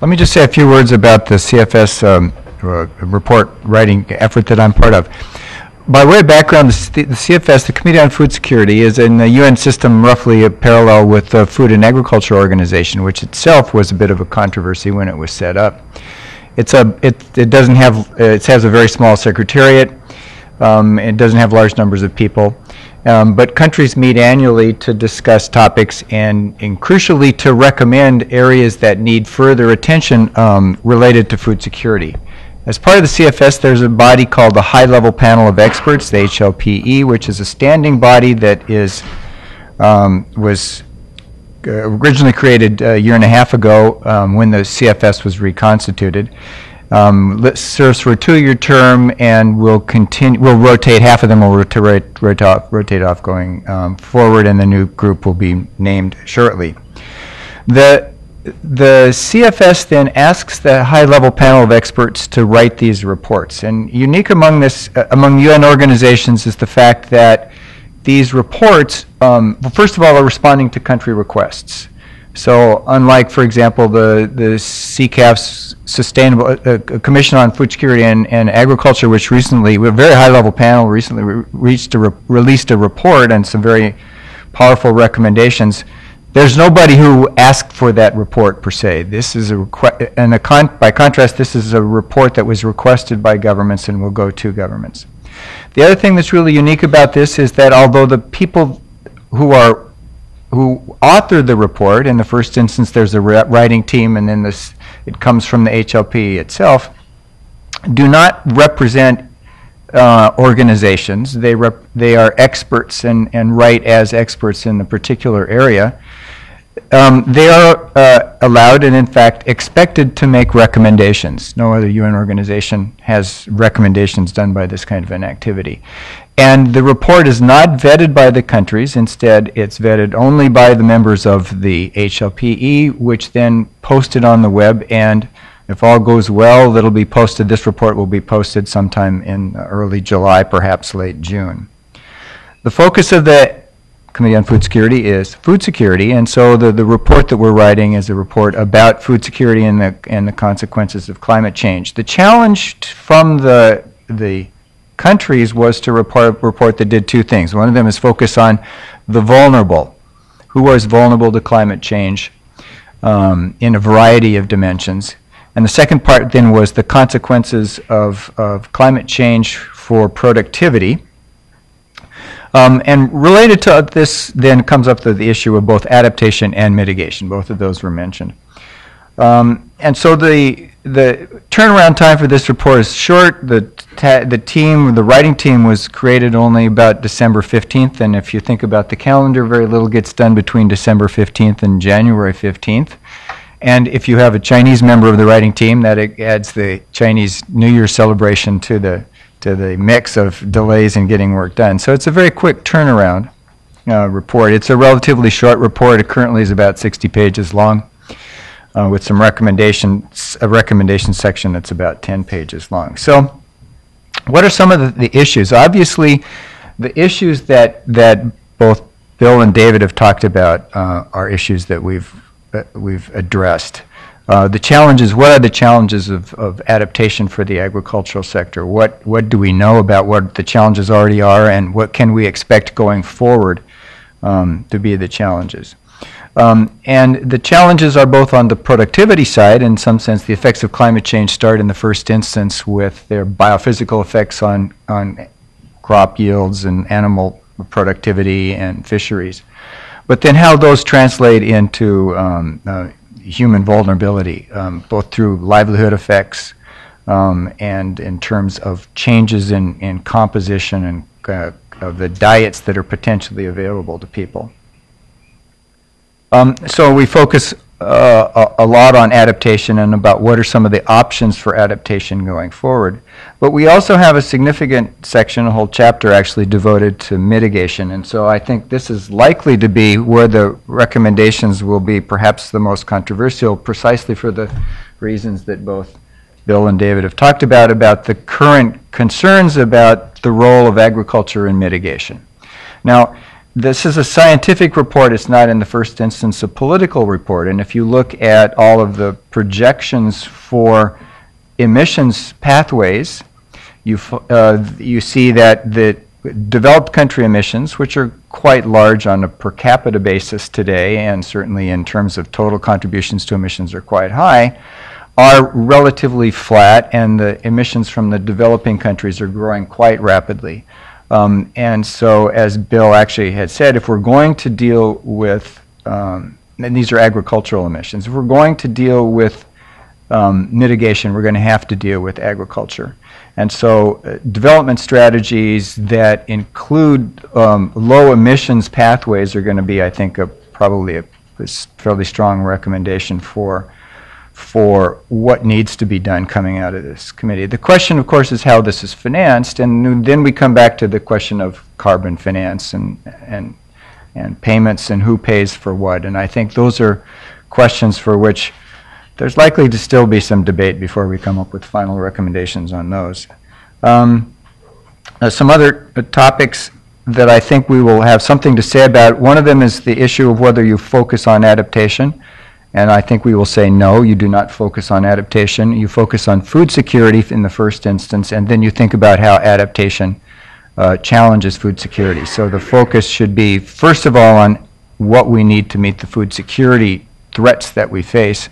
Let me just say a few words about the CFS report writing effort that I'm part of. By way of background, the CFS, the Committee on Food Security, is in the UN system roughly parallel with the Food and Agriculture Organization, which itself was a bit of a controversy when it was set up. It has a very small secretariat. It doesn't have large numbers of people. But countries meet annually to discuss topics and crucially to recommend areas that need further attention related to food security. As part of the CFS, there's a body called the High-Level Panel of Experts, the HLPE, which is a standing body that was originally created a year and a half ago when the CFS was reconstituted. Serves for a 2-year term and will continue. We'll rotate. Half of them will rotate off going forward, and the new group will be named shortly. The CFS then asks the high-level panel of experts to write these reports. And unique among UN organizations is the fact that these reports, first of all, are responding to country requests. So unlike, for example, the CCAF's Commission on Food Security and Agriculture, which recently, a very high-level panel recently released a report and some very powerful recommendations, there's nobody who asked for that report per se. This is by contrast, this is a report that was requested by governments and will go to governments. The other thing that's really unique about this is that although the people who authored the report, in the first instance there's a writing team and then it comes from the HLP itself, do not represent organizations. They are experts and write as experts in the particular area. They are allowed and in fact expected to make recommendations. No other UN organization has recommendations done by this kind of an activity. And the report is not vetted by the countries. Instead, it's vetted only by the members of the HLPE, which then post it on the web, and if all goes well, it'll be posted. This report will be posted sometime in early July, perhaps late June. The focus of the Committee on Food Security is food security, and so the report that we're writing is a report about food security and the consequences of climate change. The challenge from the countries was to report that did two things. One of them is focus on the vulnerable, who was vulnerable to climate change in a variety of dimensions. And the second part then was the consequences of climate change for productivity. And related to this then comes up the issue of both adaptation and mitigation. Both of those were mentioned. And so the turnaround time for this report is short. The writing team was created only about December 15th, and if you think about the calendar, very little gets done between December 15th and January 15th. And if you have a Chinese member of the writing team, that adds the Chinese New Year celebration to the mix of delays in getting work done. So it's a very quick turnaround report. It's a relatively short report. It currently is about 60 pages long, with some recommendations, a recommendation section that's about 10 pages long. So what are some of the issues? Obviously, the issues that both Bill and David have talked about are issues that we've addressed. The challenges, what are the challenges of adaptation for the agricultural sector? What do we know about what the challenges already are, and what can we expect going forward to be the challenges? And the challenges are both on the productivity side. In some sense, the effects of climate change start in the first instance with their biophysical effects on crop yields and animal productivity and fisheries. But then how those translate into human vulnerability, both through livelihood effects and in terms of changes in composition and of the diets that are potentially available to people. So we focus a lot on adaptation and about what are some of the options for adaptation going forward. But we also have a significant section, a whole chapter actually devoted to mitigation. And so I think this is likely to be where the recommendations will be perhaps the most controversial, precisely for the reasons that both Bill and David have talked about the current concerns about the role of agriculture in mitigation. Now, this is a scientific report. It's not in the first instance a political report. And if you look at all of the projections for emissions pathways, you see that the developed country emissions, which are quite large on a per capita basis today, and certainly in terms of total contributions to emissions are quite high, are relatively flat, and the emissions from the developing countries are growing quite rapidly. And so, as Bill actually had said, if we're going to deal with, and these are agricultural emissions, if we're going to deal with mitigation, we're going to have to deal with agriculture. And so development strategies that include low emissions pathways are going to be, I think, probably a fairly strong recommendation for what needs to be done coming out of this committee. The question, of course, is how this is financed, and then we come back to the question of carbon finance and payments and who pays for what. And I think those are questions for which there's likely to still be some debate before we come up with final recommendations on those. Some other topics that I think we will have something to say about. One of them is the issue of whether you focus on adaptation. And I think we will say no, you do not focus on adaptation. You focus on food security in the first instance, and then you think about how adaptation challenges food security. So the focus should be, first of all, on what we need to meet the food security threats that we face,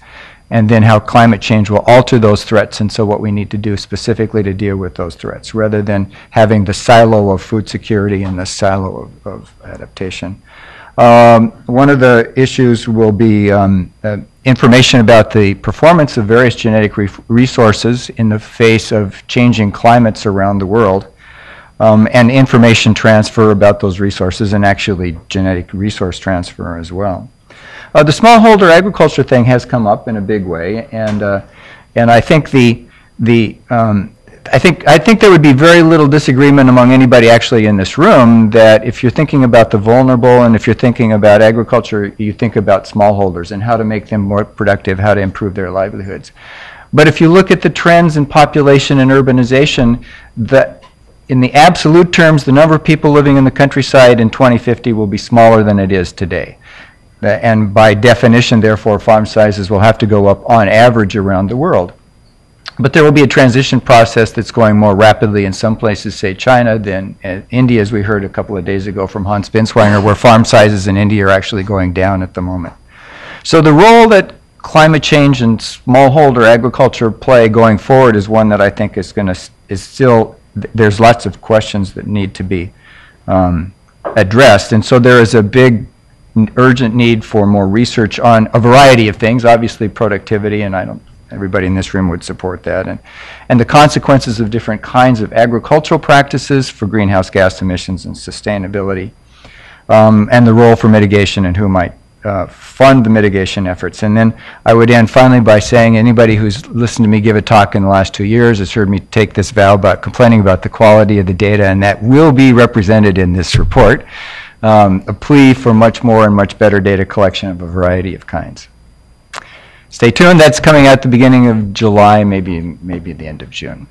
and then how climate change will alter those threats, and so what we need to do specifically to deal with those threats, rather than having the silo of food security and the silo of adaptation. One of the issues will be information about the performance of various genetic resources in the face of changing climates around the world, and information transfer about those resources, and actually genetic resource transfer as well. The smallholder agriculture thing has come up in a big way, and I think I think there would be very little disagreement among anybody actually in this room that if you're thinking about the vulnerable and if you're thinking about agriculture, you think about smallholders and how to make them more productive, how to improve their livelihoods. But if you look at the trends in population and urbanization, that in the absolute terms, the number of people living in the countryside in 2050 will be smaller than it is today. And by definition, therefore, farm sizes will have to go up on average around the world. But there will be a transition process that's going more rapidly in some places, say China, than India, as we heard a couple of days ago from Hans Binswanger, where farm sizes in India are actually going down at the moment. So the role that climate change and smallholder agriculture play going forward is one that I think is still, there's lots of questions that need to be addressed. And so there is a big urgent need for more research on a variety of things, obviously productivity, and everybody in this room would support that, and the consequences of different kinds of agricultural practices for greenhouse gas emissions and sustainability, and the role for mitigation and who might fund the mitigation efforts. And then I would end finally by saying anybody who's listened to me give a talk in the last 2 years has heard me take this vow about complaining about the quality of the data, and that will be represented in this report. A plea for much more and much better data collection of a variety of kinds. Stay tuned. That's coming out at the beginning of July, maybe the end of June.